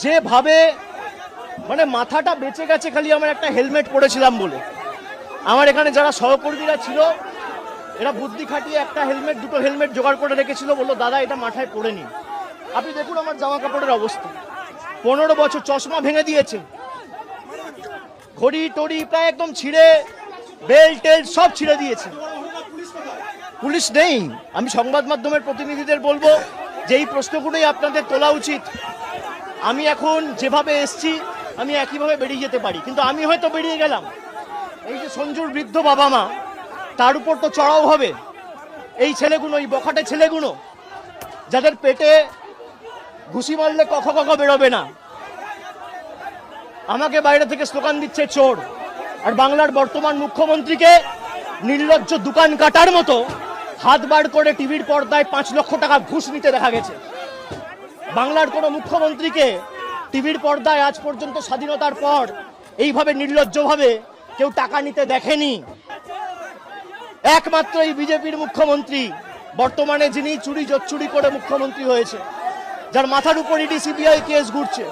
যেভাবে মানে মাথাটা বেঁচে গেছে খালি আমার একটা হেলমেট পরেছিলাম বলে। আমার এখানে যারা সহকর্মীরা ছিল এরা বুদ্ধি খাটিয়ে একটা হেলমেট দুটো হেলমেট জোগাড় করে রেখেছিল, বললো দাদা এটা মাথায় পরে নিন। আপনি দেখুন আমার জামা কাপড়ের অবস্থা, 15 বছর, চশমা ভেঙে দিয়েছে, ঘড়ি টড়ি প্রায় একদম ছিঁড়ে, বেল্ট টেল্ট সব ছিঁড়ে দিয়েছে। পুলিশ নেই। আমি সংবাদ মাধ্যমের প্রতিনিধিদের বলবো যে এই প্রশ্নগুলোই আপনাদের তোলা উচিত। আমি এখন যেভাবে এসছি আমি একইভাবে বেরিয়ে যেতে পারি, কিন্তু আমি হয়তো বেরিয়ে গেলাম, এই যে সঞ্জুর বৃদ্ধ বাবা মা তার উপর তো চড়াও হবে। এই ছেলেগুলো, এই বখাটে ছেলেগুলো যাদের পেটে ঘুষি মারলে কখ কখ বেরোবে না, আমাকে বাইরে থেকে স্লোগান দিচ্ছে চোর, আর বাংলার বর্তমান মুখ্যমন্ত্রীকে নির্লজ্জ দোকান কাটার মতো হাত বার করে টিভির পর্দায় 5 লক্ষ টাকা ঘুষ নিতে দেখা গেছে। বাংলার কোনো মুখ্যমন্ত্রীকে টিভির পর্দায় আজ পর্যন্ত স্বাধীনতার পর এইভাবে নির্লজ্জভাবে কেউ টাকা নিতে দেখেনি। একমাত্র এই বিজেপির মুখ্যমন্ত্রী বর্তমানে, যিনি চুরি জচ্চুরি করে মুখ্যমন্ত্রী হয়েছে, যার মাথার উপর ইডি সিবিআই কেস ঘুরছে।